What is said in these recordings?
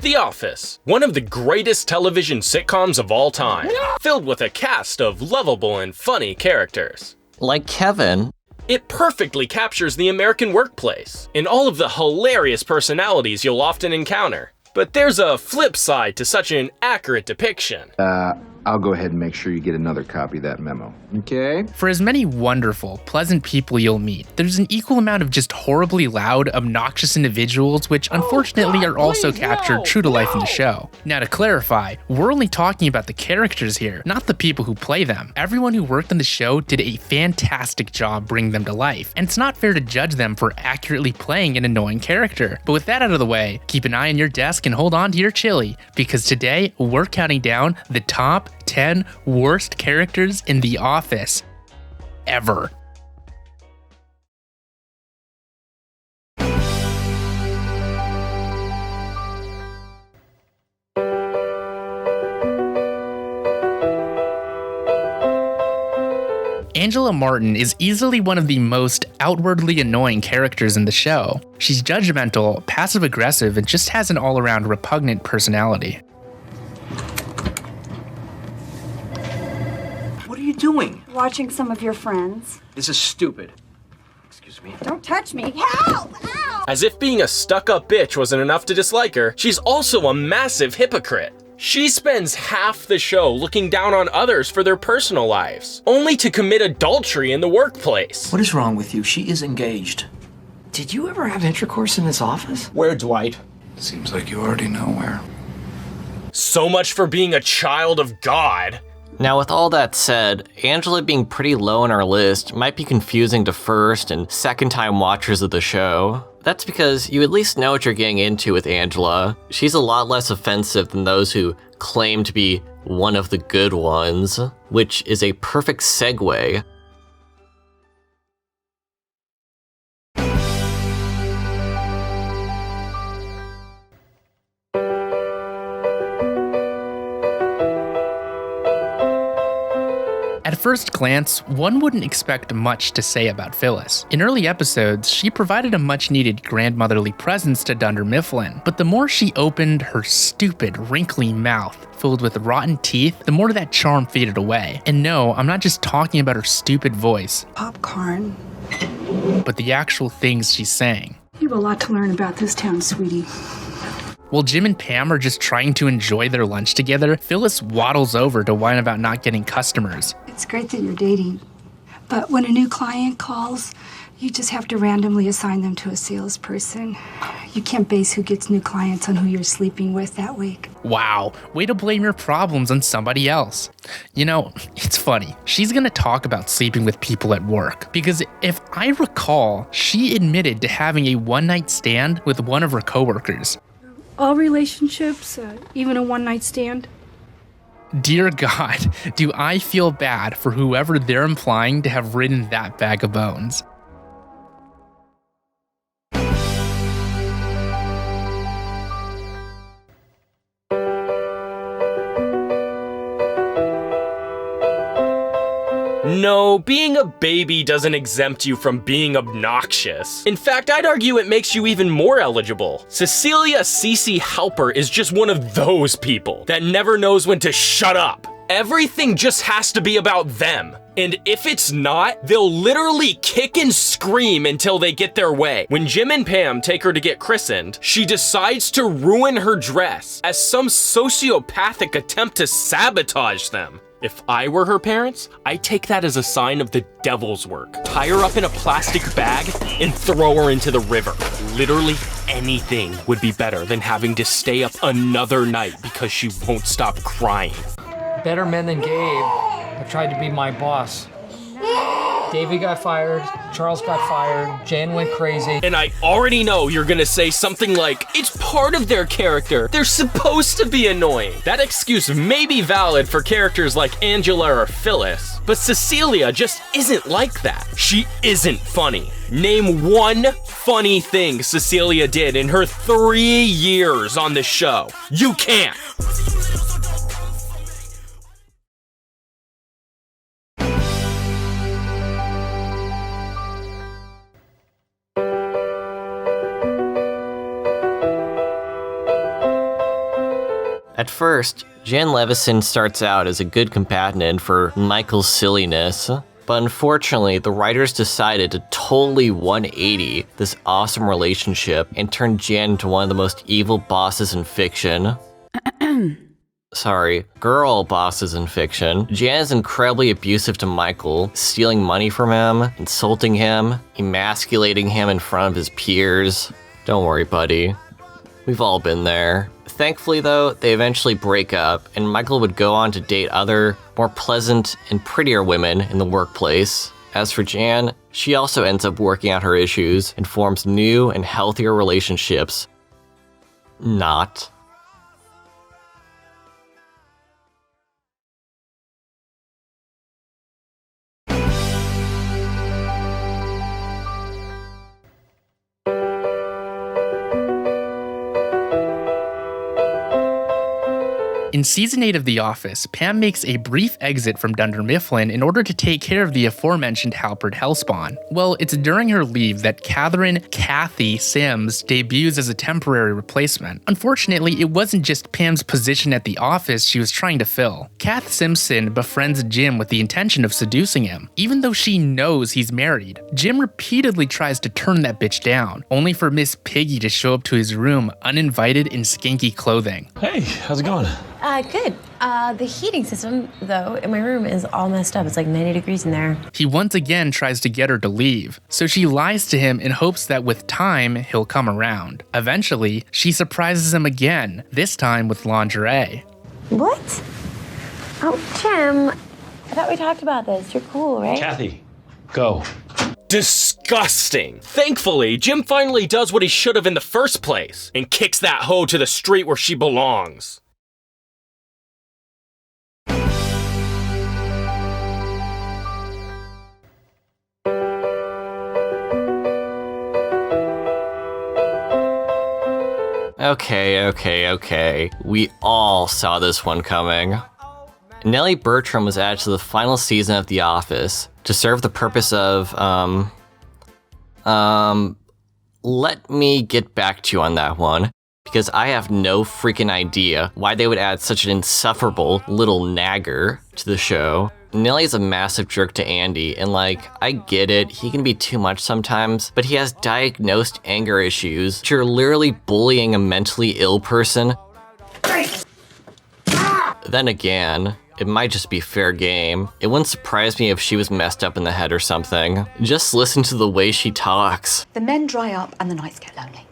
The Office, one of the greatest television sitcoms of all time, filled with a cast of lovable and funny characters. Like Kevin. It perfectly captures the American workplace and all of the hilarious personalities you'll often encounter. But there's a flip side to such an accurate depiction. I'll go ahead and make sure you get another copy of that memo. Okay? For as many wonderful, pleasant people you'll meet, there's an equal amount of just horribly loud, obnoxious individuals which unfortunately are also captured true to life in the show. Now to clarify, we're only talking about the characters here, not the people who play them. Everyone who worked on the show did a fantastic job bringing them to life, and it's not fair to judge them for accurately playing an annoying character. But with that out of the way, keep an eye on your desk and hold on to your chili, because today we're counting down the top 10 worst characters in The Office ever. Angela Martin is easily one of the most outwardly annoying characters in the show. She's judgmental, passive-aggressive, and just has an all-around repugnant personality. What are you doing? Watching some of your friends. This is stupid. Excuse me. Don't touch me. Help! Ow! As if being a stuck-up bitch wasn't enough to dislike her, she's also a massive hypocrite. She spends half the show looking down on others for their personal lives, only to commit adultery in the workplace. What is wrong with you? She is engaged. Did you ever have intercourse in this office? Where, Dwight? Seems like you already know where. So much for being a child of God. Now with all that said, Angela being pretty low on our list might be confusing to first and second time watchers of the show. That's because you at least know what you're getting into with Angela. She's a lot less offensive than those who claim to be one of the good ones, which is a perfect segue. At first glance, one wouldn't expect much to say about Phyllis. In early episodes, she provided a much-needed grandmotherly presence to Dunder Mifflin, but the more she opened her stupid, wrinkly mouth filled with rotten teeth, the more that charm faded away. And no, I'm not just talking about her stupid voice, Popcorn. but the actual things she's saying. You have a lot to learn about this town, sweetie. While Jim and Pam are just trying to enjoy their lunch together, Phyllis waddles over to whine about not getting customers. It's great that you're dating, but when a new client calls, you just have to randomly assign them to a salesperson. You can't base who gets new clients on who you're sleeping with that week. Wow, way to blame your problems on somebody else. You know, it's funny. She's gonna talk about sleeping with people at work, because if I recall, she admitted to having a one-night stand with one of her coworkers. All relationships, even a one-night stand. Dear God, do I feel bad for whoever they're implying to have ridden that bag of bones. No, being a baby doesn't exempt you from being obnoxious. In fact, I'd argue it makes you even more eligible. Cecilia Halpert is just one of those people that never knows when to shut up. Everything just has to be about them. And if it's not, they'll literally kick and scream until they get their way. When Jim and Pam take her to get christened, she decides to ruin her dress as some sociopathic attempt to sabotage them. If I were her parents, I'd take that as a sign of the devil's work. Tie her up in a plastic bag and throw her into the river. Literally anything would be better than having to stay up another night because she won't stop crying. Better men than Gabe have tried to be my boss. Davey got fired, Charles got fired, Jan went crazy. And I already know you're gonna say something like, it's part of their character. They're supposed to be annoying. That excuse may be valid for characters like Angela or Phyllis, but Cecilia just isn't like that. She isn't funny. Name one funny thing Cecilia did in her 3 years on the show. You can't. At first, Jan Levinson starts out as a good companion for Michael's silliness, but unfortunately, the writers decided to totally 180 this awesome relationship and turn Jan into one of the most evil bosses in fiction. Girl bosses in fiction. Jan is incredibly abusive to Michael, stealing money from him, insulting him, emasculating him in front of his peers. Don't worry, buddy. We've all been there. Thankfully, though, they eventually break up, and Michael would go on to date other, more pleasant and prettier women in the workplace. As for Jan, she also ends up working out her issues and forms new and healthier relationships. Not. In Season 8 of The Office, Pam makes a brief exit from Dunder Mifflin in order to take care of the aforementioned Halpert hellspawn. Well, it's during her leave that Cathy Simms debuts as a temporary replacement. Unfortunately, it wasn't just Pam's position at the office she was trying to fill. Kath Simpson befriends Jim with the intention of seducing him. Even though she knows he's married, Jim repeatedly tries to turn that bitch down, only for Miss Piggy to show up to his room uninvited in skanky clothing. Hey, how's it going? Good. The heating system, though, in my room is all messed up. It's like 90 degrees in there. He once again tries to get her to leave, so she lies to him in hopes that with time, he'll come around. Eventually, she surprises him again, this time with lingerie. What? Oh, Jim, I thought we talked about this. You're cool, right? Cathy, go. Disgusting. Thankfully, Jim finally does what he should have in the first place and kicks that hoe to the street where she belongs. Okay. We all saw this one coming. Nellie Bertram was added to the final season of The Office to serve the purpose of, let me get back to you on that one, because I have no freaking idea why they would add such an insufferable little nagger to the show. Nellie's a massive jerk to Andy, and I get it, he can be too much sometimes, but he has diagnosed anger issues, which are literally bullying a mentally ill person. Then again, it might just be fair game. It wouldn't surprise me if she was messed up in the head or something. Just listen to the way she talks. The men dry up and the nights get lonely.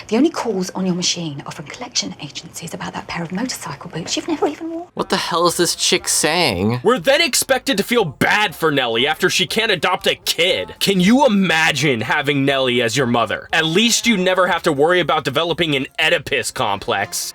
The only calls on your machine are from collection agencies about that pair of motorcycle boots you've never even worn. What the hell is this chick saying? We're then expected to feel bad for Nellie after she can't adopt a kid. Can you imagine having Nellie as your mother? At least you never have to worry about developing an Oedipus complex.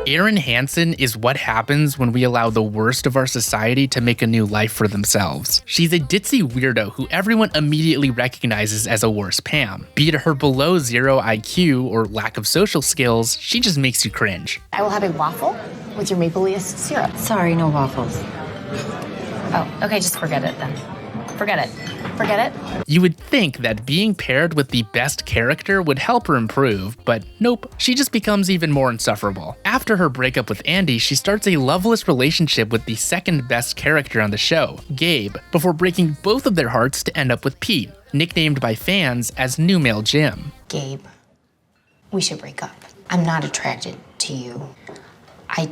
Erin Hannon is what happens when we allow the worst of our society to make a new life for themselves. She's a ditzy weirdo who everyone immediately recognizes as a worse Pam. Be it her below zero IQ or lack of social skills, she just makes you cringe. I will have a waffle with your maple leaf syrup. Sorry, no waffles. Oh, okay, just forget it then. Forget it. You would think that being paired with the best character would help her improve, but nope, she just becomes even more insufferable. After her breakup with Andy, she starts a loveless relationship with the second best character on the show, Gabe, before breaking both of their hearts to end up with Pete, nicknamed by fans as New Male Jim. Gabe, we should break up. I'm not attracted to you. I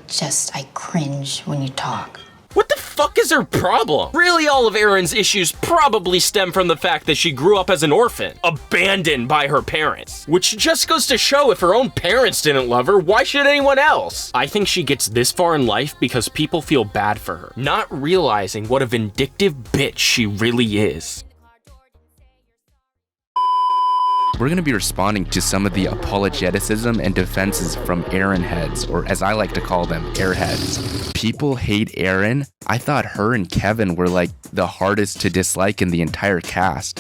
cringe when you talk. What the fuck is her problem? Really, all of Erin's issues probably stem from the fact that she grew up as an orphan, abandoned by her parents. Which just goes to show if her own parents didn't love her, why should anyone else? I think she gets this far in life because people feel bad for her, not realizing what a vindictive bitch she really is. We're going to be responding to some of the apologeticism and defenses from Erin heads, or as I like to call them, airheads. People hate Erin. I thought her and Kevin were like the hardest to dislike in the entire cast.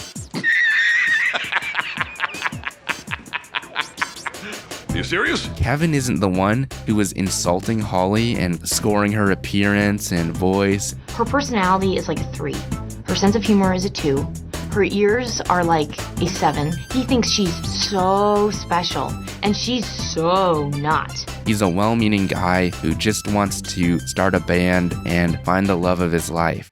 Are you serious? Kevin isn't the one who was insulting Holly and scoring her appearance and voice. Her personality is like a 3. Her sense of humor is a 2. Her ears are like a 7. He thinks she's so special, and she's so not. He's a well-meaning guy who just wants to start a band and find the love of his life.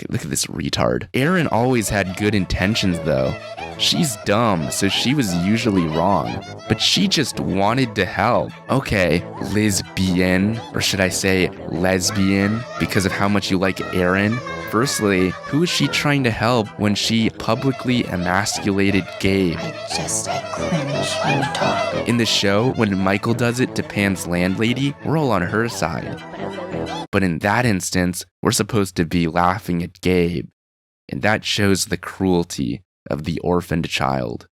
Look at this retard. Erin always had good intentions, though. She's dumb, so she was usually wrong. But she just wanted to help. Okay, lesbian, or should I say lesbian, because of how much you like Erin. Firstly, who is she trying to help when she publicly emasculated Gabe? I cringe when you talk. In the show, when Michael does it to Pam's landlady, we're all on her side. But in that instance, we're supposed to be laughing at Gabe. And that shows the cruelty of the orphaned child.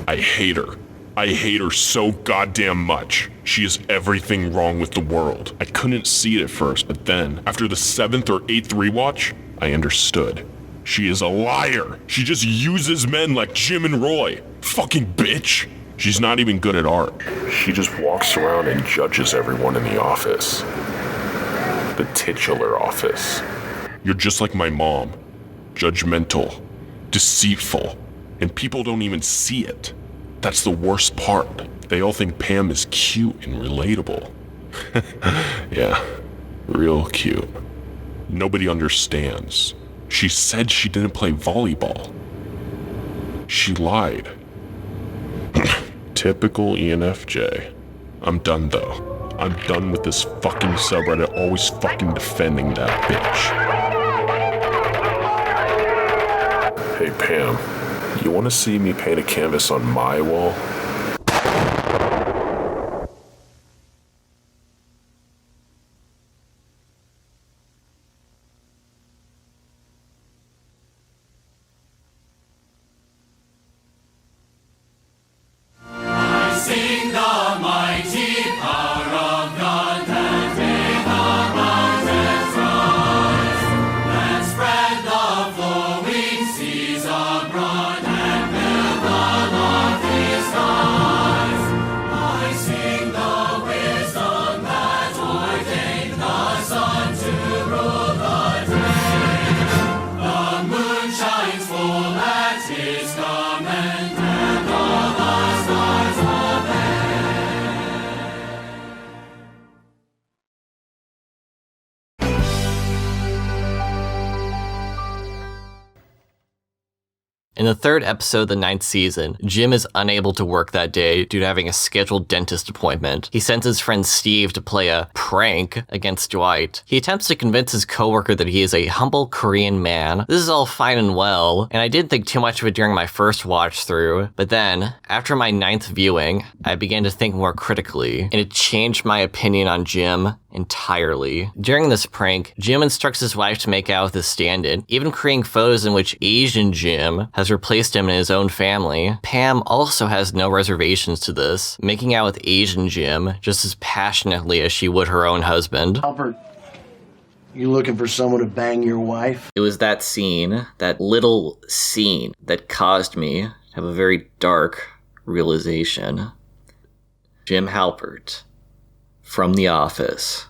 I hate her. I hate her so goddamn much. She is everything wrong with the world. I couldn't see it at first, but then, after the 7th or 8th rewatch, I understood. She is a liar. She just uses men like Jim and Roy. Fucking bitch. She's not even good at art. She just walks around and judges everyone in the office. The titular office. You're just like my mom. Judgmental. Deceitful. And people don't even see it. That's the worst part. They all think Pam is cute and relatable. Yeah, real cute. Nobody understands. She said she didn't play volleyball. She lied. Typical ENFJ. I'm done though. I'm done with this fucking subreddit always fucking defending that bitch. Hey Pam. You want to see me paint a canvas on my wall? I sing the mighty power of God that made the mountains rise, that spread the flowing seas abroad. In the 3rd episode of the 9th season, Jim is unable to work that day due to having a scheduled dentist appointment. He sends his friend Steve to play a prank against Dwight. He attempts to convince his coworker that he is a humble Korean man. This is all fine and well, and I didn't think too much of it during my first watch through, but then, after my 9th viewing, I began to think more critically, and it changed my opinion on Jim entirely. During this prank, Jim instructs his wife to make out with his stand-in, even creating photos in which Asian Jim has replaced him in his own family. Pam also has no reservations to this, making out with Asian Jim just as passionately as she would her own husband. Halpert, you looking for someone to bang your wife? It was that scene, that little scene, that caused me to have a very dark realization. Jim Halpert from The Office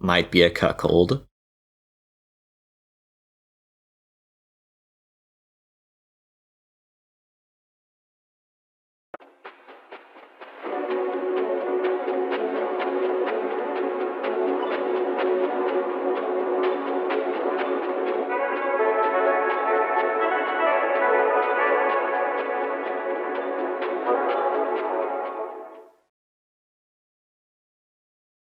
might be a cuckold.